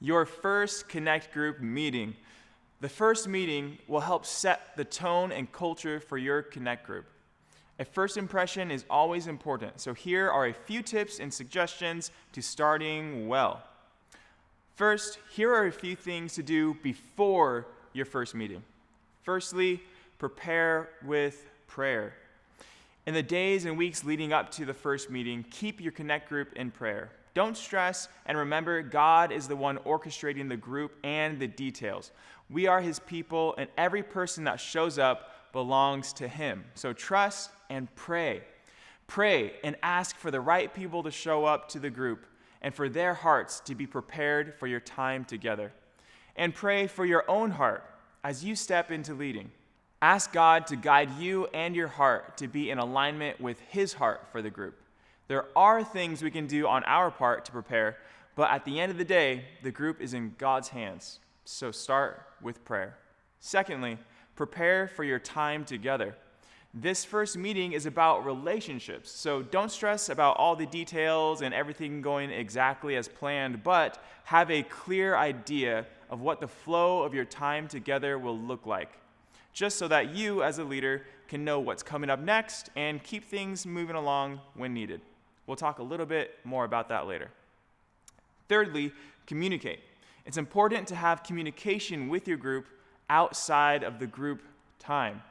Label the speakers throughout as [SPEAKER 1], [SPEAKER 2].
[SPEAKER 1] your first Connect group meeting. The first meeting will help set the tone and culture for your Connect group. A first impression is always important, so here are a few tips and suggestions to starting well. First, here are a few things to do before your first meeting. Firstly, prepare with prayer. In the days and weeks leading up to the first meeting, keep your Connect group in prayer. Don't stress, and remember, God is the one orchestrating the group and the details. We are his people, and every person that shows up belongs to him. So trust and pray. Pray and ask for the right people to show up to the group and for their hearts to be prepared for your time together. And pray for your own heart as you step into leading. Ask God to guide you and your heart to be in alignment with his heart for the group. There are things we can do on our part to prepare, but at the end of the day, the group is in God's hands. So start with prayer. Secondly, prepare for your time together. This first meeting is about relationships, so don't stress about all the details and everything going exactly as planned, but have a clear idea of what the flow of your time together will look like, just so that you as a leader can know what's coming up next and keep things moving along when needed. We'll talk a little bit more about that later. Thirdly, communicate. It's important to have communication with your group outside of the group time.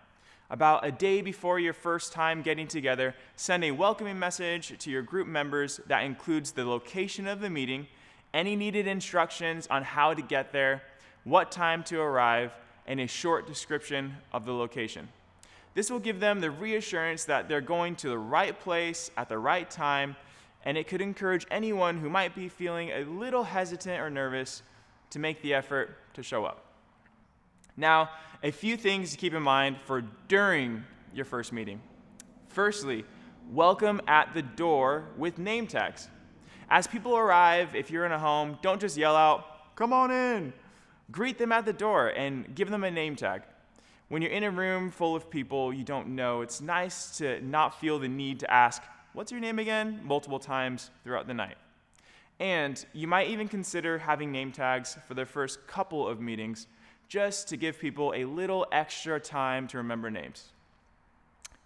[SPEAKER 1] About a day before your first time getting together, send a welcoming message to your group members that includes the location of the meeting, any needed instructions on how to get there, what time to arrive, and a short description of the location. This will give them the reassurance that they're going to the right place at the right time, and it could encourage anyone who might be feeling a little hesitant or nervous to make the effort to show up. Now, a few things to keep in mind for during your first meeting. Firstly, welcome at the door with name tags. As people arrive, if you're in a home, don't just yell out, "Come on in." Greet them at the door and give them a name tag. When you're in a room full of people you don't know, it's nice to not feel the need to ask, "What's your name again?" multiple times throughout the night. And you might even consider having name tags for the first couple of meetings, just to give people a little extra time to remember names.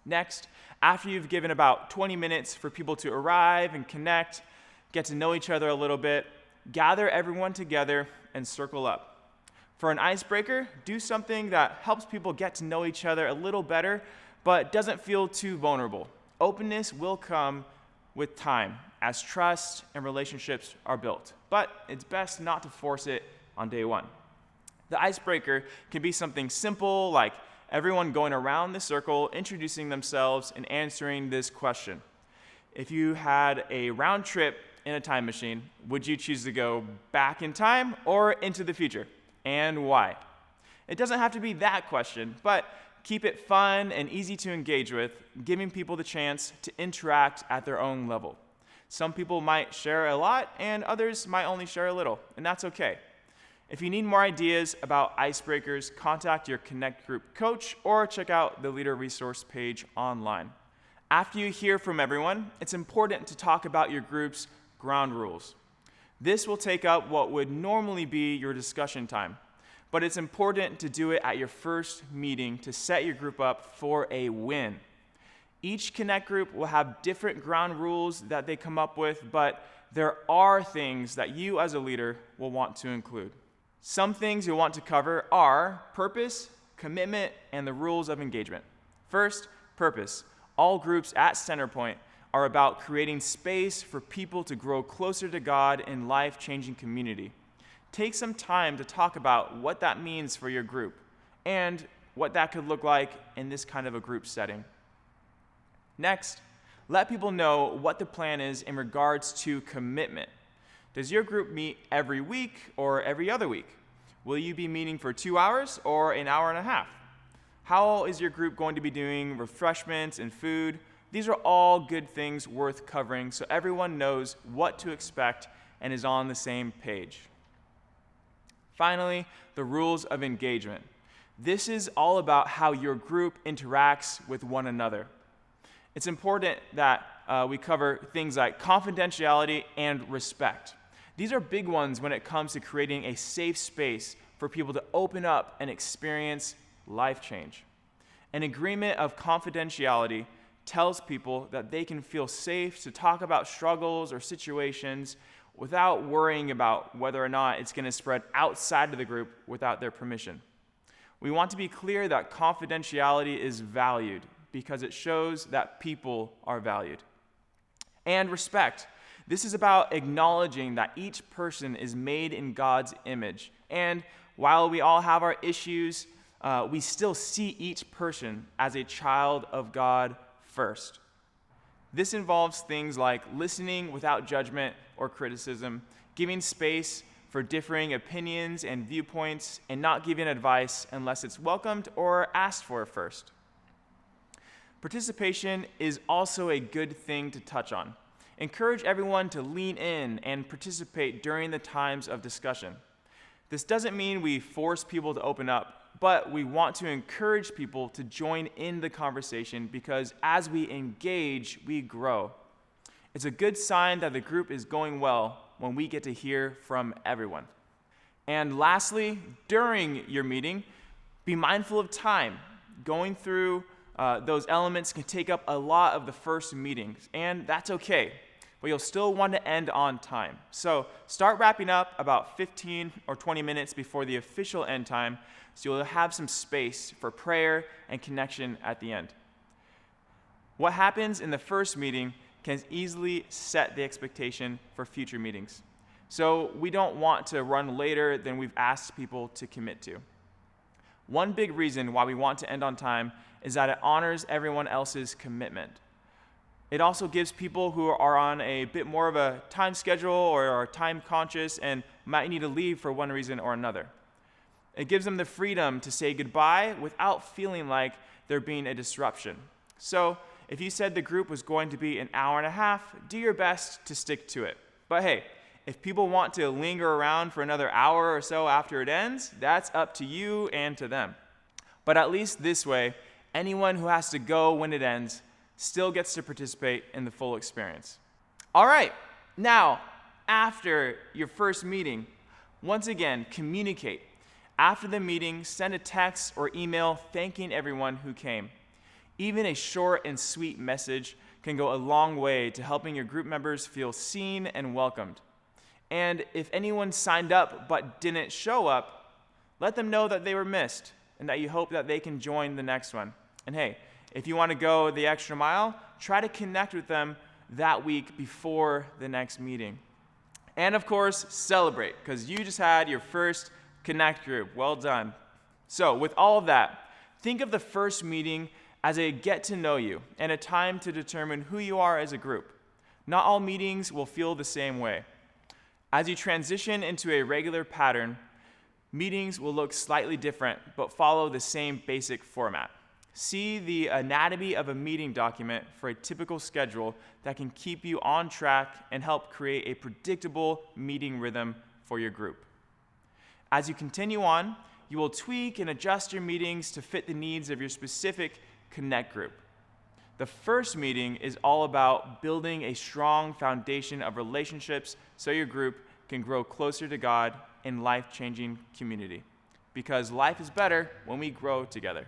[SPEAKER 1] Next, after you've given about 20 minutes for people to arrive and connect, get to know each other a little bit, gather everyone together and circle up. For an icebreaker, do something that helps people get to know each other a little better, but doesn't feel too vulnerable. Openness will come with time, as trust and relationships are built, but it's best not to force it on day one. The icebreaker can be something simple like everyone going around the circle, introducing themselves, and answering this question. If you had a round trip in a time machine, would you choose to go back in time or into the future? And why? It doesn't have to be that question, but keep it fun and easy to engage with, giving people the chance to interact at their own level. Some people might share a lot, and others might only share a little, and that's okay. If you need more ideas about icebreakers, contact your Connect group coach or check out the leader resource page online. After you hear from everyone, it's important to talk about your group's ground rules. This will take up what would normally be your discussion time, but it's important to do it at your first meeting to set your group up for a win. Each Connect group will have different ground rules that they come up with, but there are things that you as a leader will want to include. Some things you'll want to cover are purpose, commitment, and the rules of engagement. First, purpose. All groups at Centerpoint are about creating space for people to grow closer to God in life-changing community. Take some time to talk about what that means for your group and what that could look like in this kind of a group setting. Next, let people know what the plan is in regards to commitment. Does your group meet every week or every other week? Will you be meeting for 2 hours or an hour and a half? How is your group going to be doing refreshments and food? These are all good things worth covering so everyone knows what to expect and is on the same page. Finally, the rules of engagement. This is all about how your group interacts with one another. It's important that we cover things like confidentiality and respect. These are big ones when it comes to creating a safe space for people to open up and experience life change. An agreement of confidentiality tells people that they can feel safe to talk about struggles or situations without worrying about whether or not it's going to spread outside of the group without their permission. We want to be clear that confidentiality is valued because it shows that people are valued. And respect. This is about acknowledging that each person is made in God's image. And while we all have our issues, we still see each person as a child of God first. This involves things like listening without judgment or criticism, giving space for differing opinions and viewpoints, and not giving advice unless it's welcomed or asked for first. Participation is also a good thing to touch on. Encourage everyone to lean in and participate during the times of discussion. This doesn't mean we force people to open up, but we want to encourage people to join in the conversation because as we engage, we grow. It's a good sign that the group is going well when we get to hear from everyone. And lastly, during your meeting, be mindful of time. Going through those elements can take up a lot of the first meetings, and that's okay. But you'll still want to end on time. So start wrapping up about 15 or 20 minutes before the official end time, so you'll have some space for prayer and connection at the end. What happens in the first meeting can easily set the expectation for future meetings. So we don't want to run later than we've asked people to commit to. One big reason why we want to end on time is that it honors everyone else's commitment. It also gives people who are on a bit more of a time schedule or are time conscious and might need to leave for one reason or another. It gives them the freedom to say goodbye without feeling like there being a disruption. So if you said the group was going to be an hour and a half, do your best to stick to it. But hey, if people want to linger around for another hour or so after it ends, that's up to you and to them. But at least this way, anyone who has to go when it ends still gets to participate in the full experience. All right, now, after your first meeting, once again, communicate. After the meeting, send a text or email thanking everyone who came. Even a short and sweet message can go a long way to helping your group members feel seen and welcomed. And if anyone signed up but didn't show up, let them know that they were missed and that you hope that they can join the next one. And hey, if you want to go the extra mile, try to connect with them that week before the next meeting. And of course, celebrate, because you just had your first Connect group. Well done. So with all of that, think of the first meeting as a get to know you and a time to determine who you are as a group. Not all meetings will feel the same way. As you transition into a regular pattern, meetings will look slightly different but follow the same basic format. See the anatomy of a meeting document for a typical schedule that can keep you on track and help create a predictable meeting rhythm for your group. As you continue on, you will tweak and adjust your meetings to fit the needs of your specific Connect group. The first meeting is all about building a strong foundation of relationships so your group can grow closer to God in life-changing community. Because life is better when we grow together.